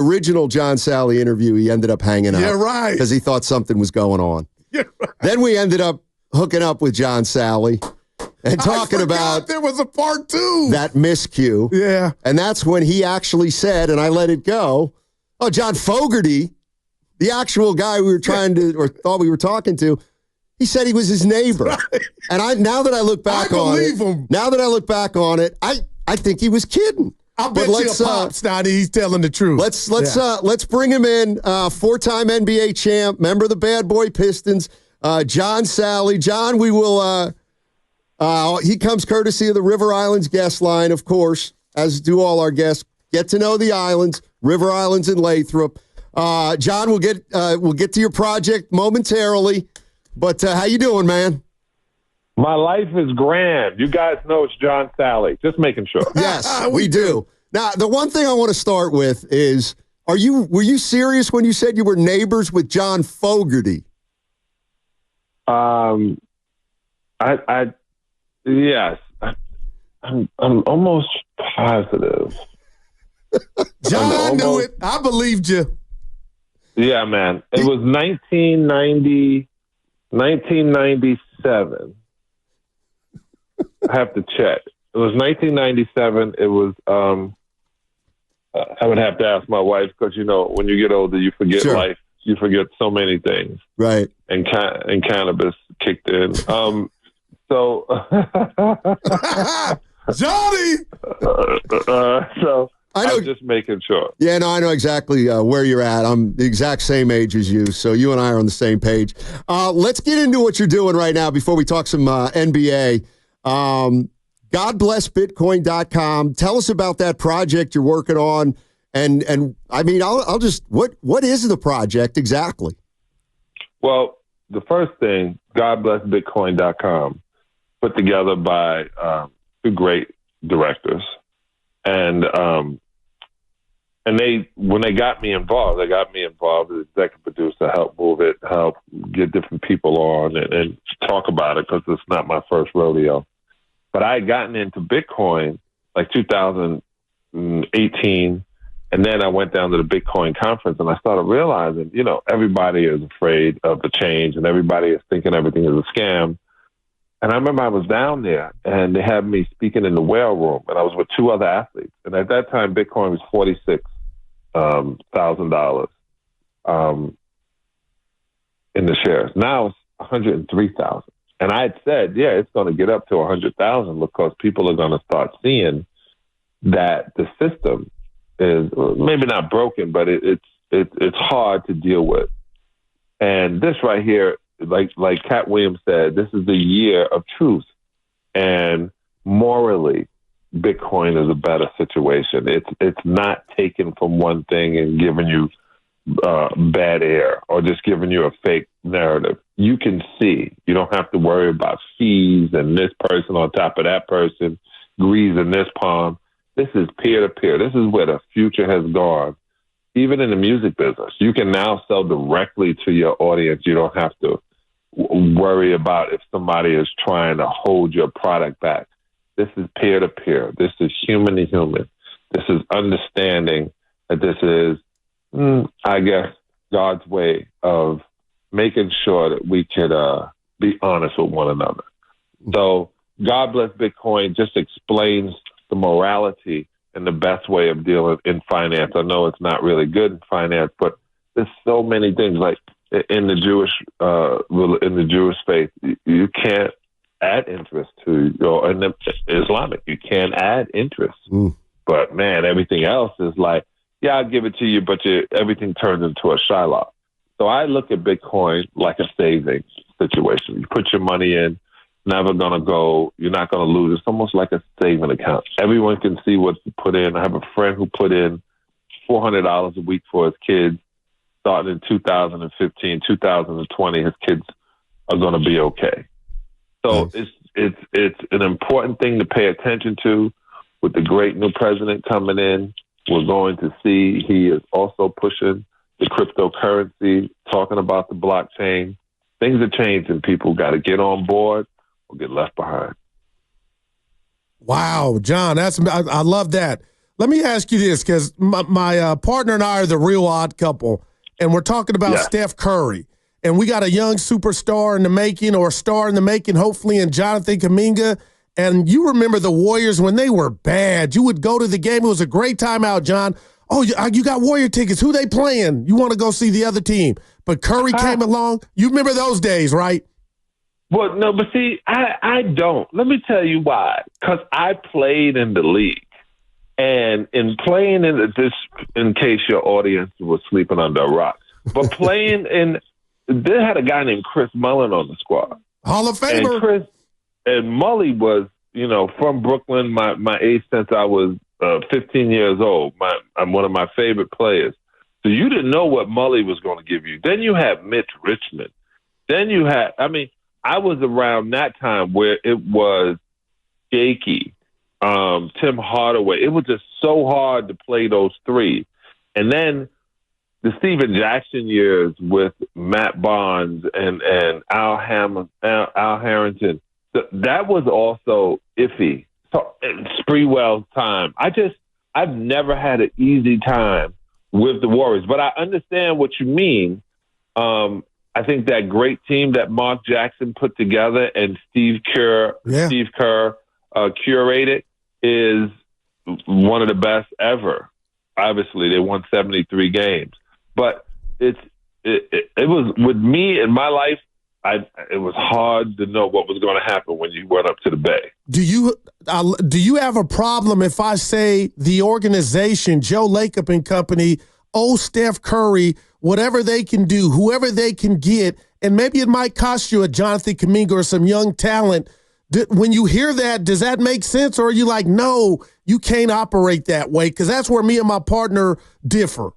original John Salley interview, he ended up hanging up. Yeah, right. Because he thought something was going on. Yeah, right. Then we ended up hooking up with John Salley and talking about there was a part 2. That miscue. Yeah. And that's when he actually said, and I let it go, oh, John Fogerty, the actual guy we were trying to, or thought we were talking to, he said he was his neighbor. Right. And now that I look back on it, I think he was kidding. I bet you a pops now he's telling the truth. Let's bring him in. 4-time NBA champ, member of the Bad Boy Pistons, John Salley. John, we will. He comes courtesy of the River Islands guest line, of course, as do all our guests. Get to know the islands, River Islands and Lathrop. John, we'll get to your project momentarily, but how you doing, man? My life is grand. You guys know it's John Salley. Just making sure. Yes, we do. Now, the one thing I want to start with is, were you serious when you said you were neighbors with John Fogerty? Yes. I'm almost positive. John knew it. I believed you. Yeah, man. It was 1997. I have to check. It was 1997. It was, I would have to ask my wife because, when you get older, you forget life. You forget so many things. Right. And cannabis kicked in. So. Johnny! So I'm just making sure. Yeah, no, I know exactly where you're at. I'm the exact same age as you, so you and I are on the same page. Let's get into what you're doing right now before we talk some NBA. GodBlessBitcoin.com. Tell us about that project you're working on. And I mean, I'll just, what is the project exactly? Well, the first thing, GodBlessBitcoin.com, put together by two great directors. And when they got me involved as executive producer, help move it, help get different people on and talk about it because it's not my first rodeo. But I had gotten into Bitcoin like 2018, and then I went down to the Bitcoin conference and I started realizing, everybody is afraid of the change and everybody is thinking everything is a scam. And I remember I was down there and they had me speaking in the whale room and I was with two other athletes. And at that time, Bitcoin was $46,000 in the shares. Now it's 103,000. And I had said, it's going to get up to 100,000 because people are going to start seeing that the system is maybe not broken, but it's hard to deal with. And this right here, like Cat Williams said, this is the year of truth. And morally, Bitcoin is a better situation. It's not taken from one thing and giving you bad air or just giving you a fake narrative. You can see. You don't have to worry about fees and this person on top of that person, grease in this palm. This is peer-to-peer. This is where the future has gone. Even in the music business, you can now sell directly to your audience. You don't have to worry about if somebody is trying to hold your product back. This is peer-to-peer. This is human to human. This is understanding that this is, I guess, God's way of making sure that we could be honest with one another. So God Bless Bitcoin just explains the morality and the best way of dealing in finance. I know it's not really good in finance, but there's so many things like in the Jewish faith, you can't add interest to, or in the Islamic, you can't add interest. But man, everything else is like, I'll give it to you, but everything turns into a Shylock. So I look at Bitcoin like a savings situation. You put your money in, never going to go, you're not going to lose. It's almost like a saving account. Everyone can see what you put in. I have a friend who put in $400 a week for his kids. Starting in 2015, 2020, his kids are going to be okay. So it's an important thing to pay attention to. With the great new president coming in, we're going to see he is also pushing the cryptocurrency, talking about the blockchain. Things are changing. People got to get on board or get left behind. Wow, John, I love that. Let me ask you this, because my partner and I are the real odd couple, and we're talking about Steph Curry. And we got a young superstar in the making, or a star in the making, hopefully, in Jonathan Kuminga. And you remember the Warriors when they were bad. You would go to the game. It was a great time out, John. Oh, you got Warrior tickets. Who they playing? You want to go see the other team. But Curry came along. You remember those days, right? Well, no, but see, I don't. Let me tell you why. Because I played in the league. And in playing in this, in case your audience was sleeping under a rock, but playing in, they had a guy named Chris Mullin on the squad. Hall of Famer. And Mully was, from Brooklyn, my age since I was 15 years old. I'm one of my favorite players. So you didn't know what Mully was going to give you. Then you had Mitch Richmond. Then you had, I was around that time where it was shaky. Tim Hardaway. It was just so hard to play those three. And then the Steven Jackson years with Matt Barnes and Al Harrington, that was also iffy. So Sprewell's time. I've never had an easy time with the Warriors, but I understand what you mean. I think that great team that Mark Jackson put together and Steve Kerr curated is one of the best ever. Obviously, they won 73 games, but it was, with me in my life, it was hard to know what was going to happen when you went up to the Bay. Do you have a problem if I say the organization, Joe Lacob and company, Steph Curry, whatever they can do, whoever they can get, and maybe it might cost you a Jonathan Kuminga or some young talent? When you hear that, does that make sense? Or are you like, no, you can't operate that way? Because that's where me and my partner differ.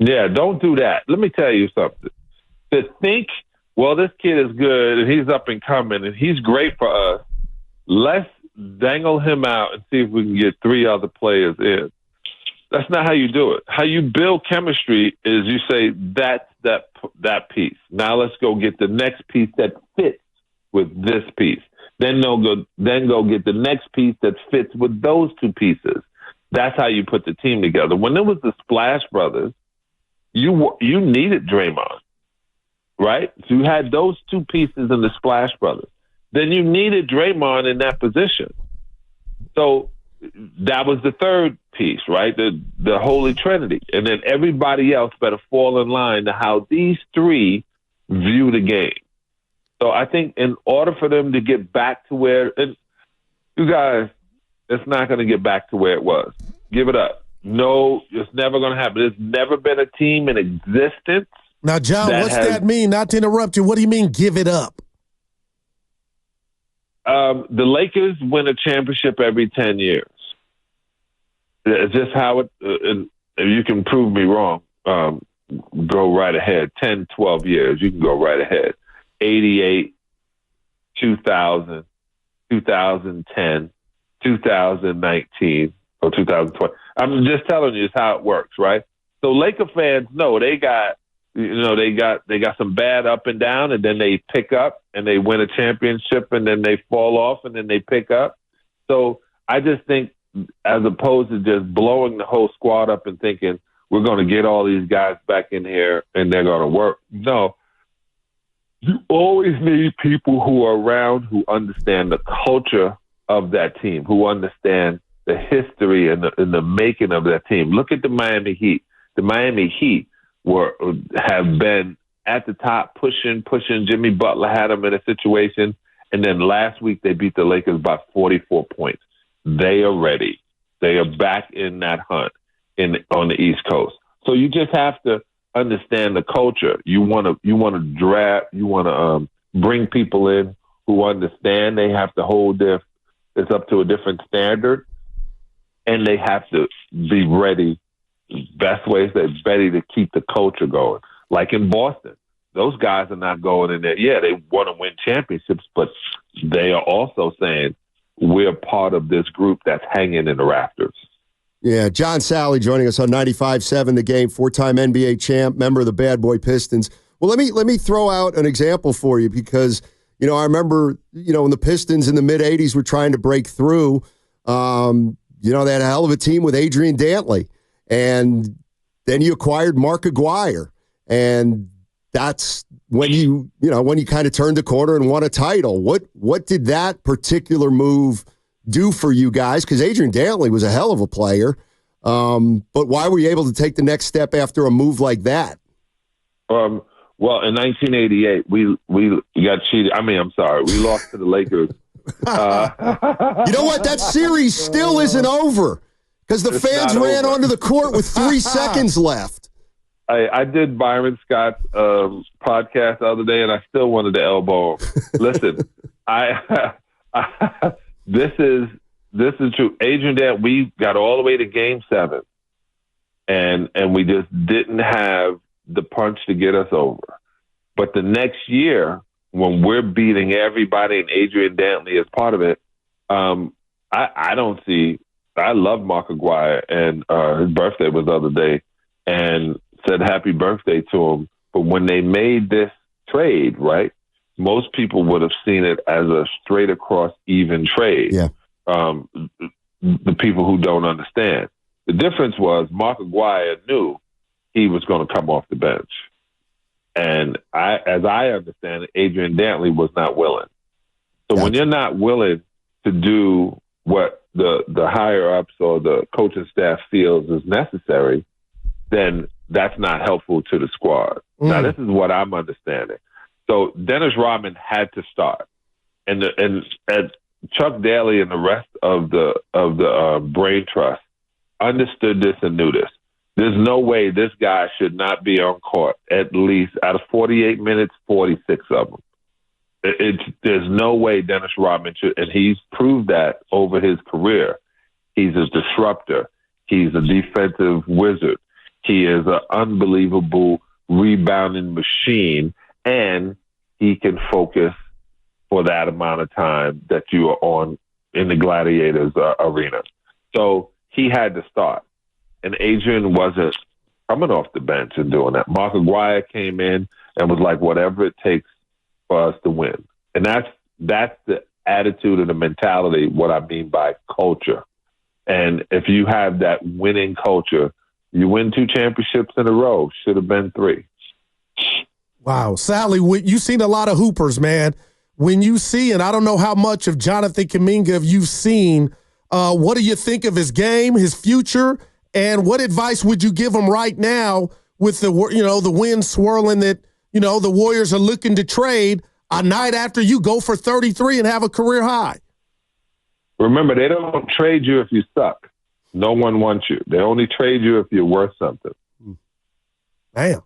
Yeah, don't do that. Let me tell you something. To think, well, this kid is good and he's up and coming and he's great for us, let's dangle him out and see if we can get three other players in. That's not how you do it. How you build chemistry is you say, that's that piece. Now let's go get the next piece that fits with this piece. Then go get the next piece that fits with those two pieces. That's how you put the team together. When it was the Splash Brothers, you needed Draymond, right? So you had those two pieces in the Splash Brothers. Then you needed Draymond in that position. So that was the third piece, right? The Holy Trinity. And then everybody else better fall in line to how these three view the game. So I think in order for them to get back to where, and you guys, it's not going to get back to where it was. Give it up. No, it's never going to happen. There's never been a team in existence. Now, John, what's that mean? Not to interrupt you. What do you mean, give it up? The Lakers win a championship every 10 years. It's just how it, and you can prove me wrong. Go right ahead. 10, 12 years. You can go right ahead. 88, 2000, 2010, 2019, or 2020. I'm just telling you, it's how it works, right? So Laker fans know they got some bad up and down, and then they pick up and they win a championship, and then they fall off and then they pick up. So I just think, as opposed to just blowing the whole squad up and thinking we're going to get all these guys back in here and they're going to work. No. You always need people who are around who understand the culture of that team, who understand the history and the making of that team. Look at the Miami Heat. The Miami Heat have been at the top, pushing. Jimmy Butler had them in a situation, and then last week they beat the Lakers by 44 points. They are ready. They are back in that hunt on the East Coast. So you just have to understand the culture. You want to draft. You want to bring people in who understand they have to hold it's up to a different standard, and they have to be ready. Best way is they're ready to keep the culture going. Like in Boston, those guys are not going in there. Yeah, they want to win championships, but they are also saying we're part of this group that's hanging in the rafters. Yeah, John Salley joining us on 95.7 The Game, four-time NBA champ, member of the Bad Boy Pistons. Well, let me throw out an example for you because, I remember, when the Pistons in the mid-'80s were trying to break through, they had a hell of a team with Adrian Dantley. And then you acquired Mark Aguirre. And that's when you kind of turned the corner and won a title. What did that particular move do for you guys? Because Adrian Dantley was a hell of a player. But why were you able to take the next step after a move like that? Well, in 1988, we got cheated. I'm sorry. We lost to the Lakers. You know what? That series still isn't over because the fans ran onto the court with 3 seconds left. I did Byron Scott's podcast the other day, and I still wanted to elbow him. Listen, this is true. Adrian Dantley, we got all the way to Game 7, and we just didn't have the punch to get us over. But the next year, when we're beating everybody and Adrian Dantley is part of it, I don't see. I love Mark Aguirre, and his birthday was the other day, and said happy birthday to him. But when they made this trade, right, most people would have seen it as a straight across even trade. Yeah. The people who don't understand. The difference was Mark Aguirre knew he was going to come off the bench. And as I understand it, Adrian Dantley was not willing. So when you're not willing to do what the higher ups or the coaching staff feels is necessary, then that's not helpful to the squad. Now, this is what I'm understanding. So Dennis Rodman had to start. And Chuck Daly and the rest of the brain trust understood this and knew this. There's no way this guy should not be on court at least out of 48 minutes, 46 of them. There's no way Dennis Rodman should, and he's proved that over his career. He's a disruptor. He's a defensive wizard. He is an unbelievable rebounding machine, and he can focus for that amount of time that you are on in the Gladiators arena. So he had to start. And Adrian wasn't coming off the bench and doing that. Mark Aguirre came in and was like, whatever it takes for us to win. And that's the attitude and the mentality, what I mean by culture. And if you have that winning culture, you win 2 championships in a row. Should have been 3. Wow. Sally, you've seen a lot of hoopers, man. When you see, and I don't know how much of Jonathan Kuminga you've seen, what do you think of his game, his future, and what advice would you give him right now with the wind swirling that, the Warriors are looking to trade a night after you go for 33 and have a career high? Remember, they don't trade you if you suck. No one wants you. They only trade you if you're worth something. Damn.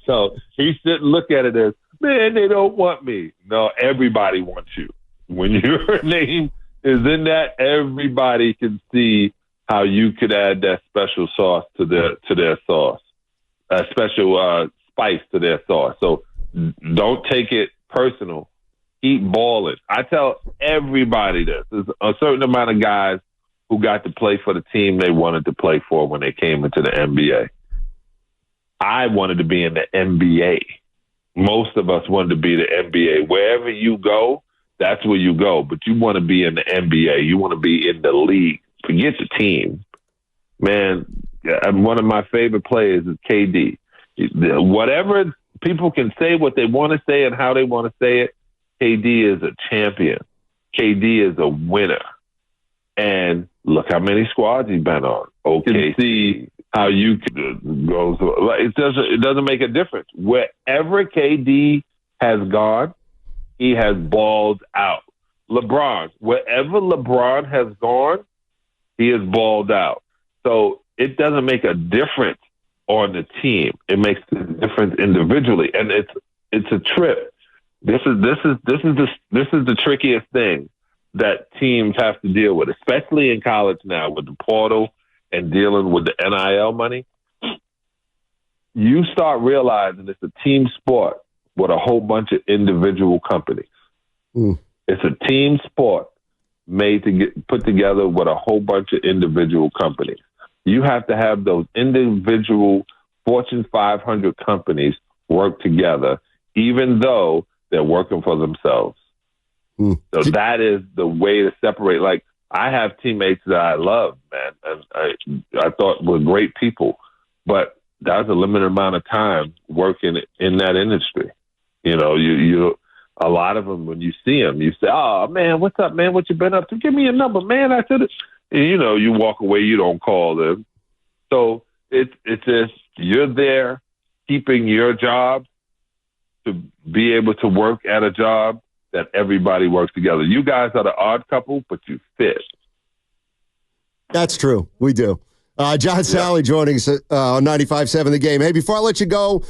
So he shouldn't look at it as, man, they don't want me. No, everybody wants you. When your name is in that, everybody can see how you could add that special sauce to their sauce, a special spice to their sauce. So don't take it personal. Keep balling. I tell everybody this. There's a certain amount of guys who got to play for the team they wanted to play for when they came into the NBA. I wanted to be in the NBA. Most of us wanted to be the NBA. Wherever you go, that's where you go. But you want to be in the NBA. You want to be in the league. Forget the team. Man, one of my favorite players is KD. Whatever people can say what they want to say and how they want to say it, KD is a champion. KD is a winner. And look how many squads he's been on. Okay, see how you can go. It doesn't make a difference. Wherever KD has gone, he has balled out. LeBron, wherever LeBron has gone, he has balled out. So it doesn't make a difference on the team. It makes a difference individually, and it's a trip. This is the trickiest thing that teams have to deal with, especially in college now with the portal and dealing with the NIL money. You start realizing it's a team sport with a whole bunch of individual companies. It's a team sport made to get put together with a whole bunch of individual companies. You have to have those individual Fortune 500 companies work together, even though they're working for themselves. So that is the way to separate. Like I have teammates that I love, man, and I thought were great people, but that's a limited amount of time working in that industry. You know, you a lot of them, when you see them, you say, "Oh man, what's up, man? What you been up to? Give me your number, man." I said, you know, you walk away, you don't call them. So it's just you're there, keeping your job to be able to work at a job that everybody works together. You guys are the odd couple, but you fit. That's true. We do. John Salley joining us on 95.7 The Game. Hey, before I let you go,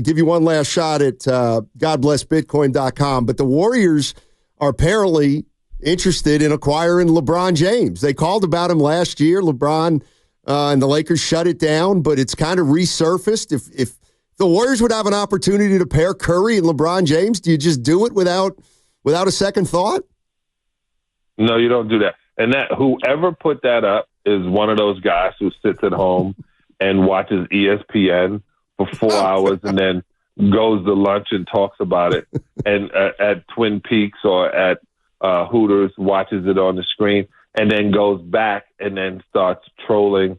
give you one last shot at GodBlessBitcoin.com. But the Warriors are apparently interested in acquiring LeBron James. They called about him last year. LeBron and the Lakers shut it down, but it's kind of resurfaced. If the Warriors would have an opportunity to pair Curry and LeBron James, do you just do it without a second thought? No, you don't do that. And that whoever put that up is one of those guys who sits at home and watches ESPN for 4 hours and then goes to lunch and talks about it, and at Twin Peaks or at Hooters, watches it on the screen, and then goes back and then starts trolling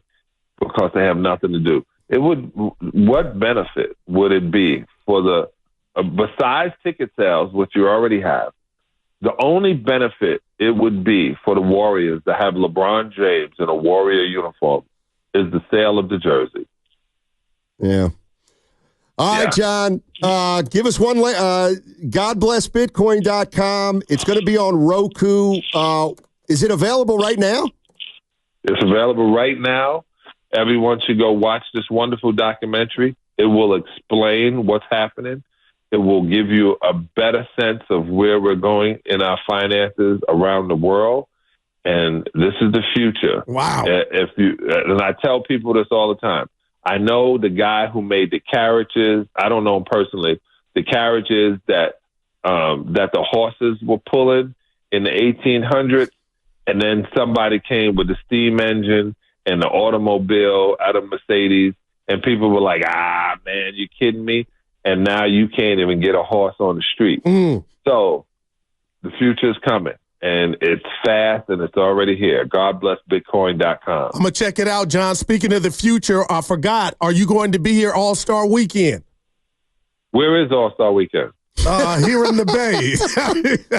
because they have nothing to do. What benefit would it be for the besides ticket sales, which you already have? The only benefit it would be for the Warriors to have LeBron James in a Warrior uniform is the sale of the jersey. Yeah. All right, John. Give us one. GodBlessBitcoin.com. It's going to be on Roku. Is it available right now? It's available right now. Everyone should go watch this wonderful documentary. It will explain what's happening. It will give you a better sense of where we're going in our finances around the world. And this is the future. Wow. And I tell people this all the time. I know the guy who made the carriages. I don't know him personally. The carriages that the horses were pulling in the 1800s. And then somebody came with the steam engine and the automobile out of Mercedes. And people were like, man, you kidding me? And now you can't even get a horse on the street. So the future is coming, and it's fast, and it's already here. GodBlessBitcoin.com. I'm going to check it out, John. Speaking of the future, I forgot, are you going to be here All-Star Weekend? Where is All-Star Weekend? Here in the Bay.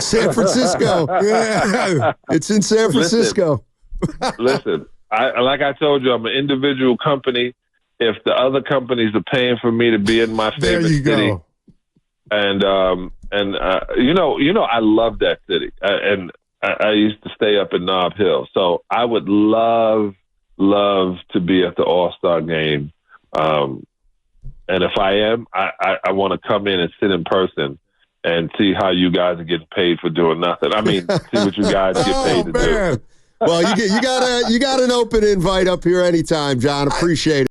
San Francisco. Yeah. It's in San Francisco. Listen, like I told you, I'm an individual company. If the other companies are paying for me to be in my favorite city, and you know, I love that city, and I used to stay up in Nob Hill, so I would love to be at the All-Star game. And if I am, I want to come in and sit in person and see how you guys are getting paid for doing nothing. I mean, see what you guys get paid to do. Well, you got an open invite up here anytime, John. Appreciate it.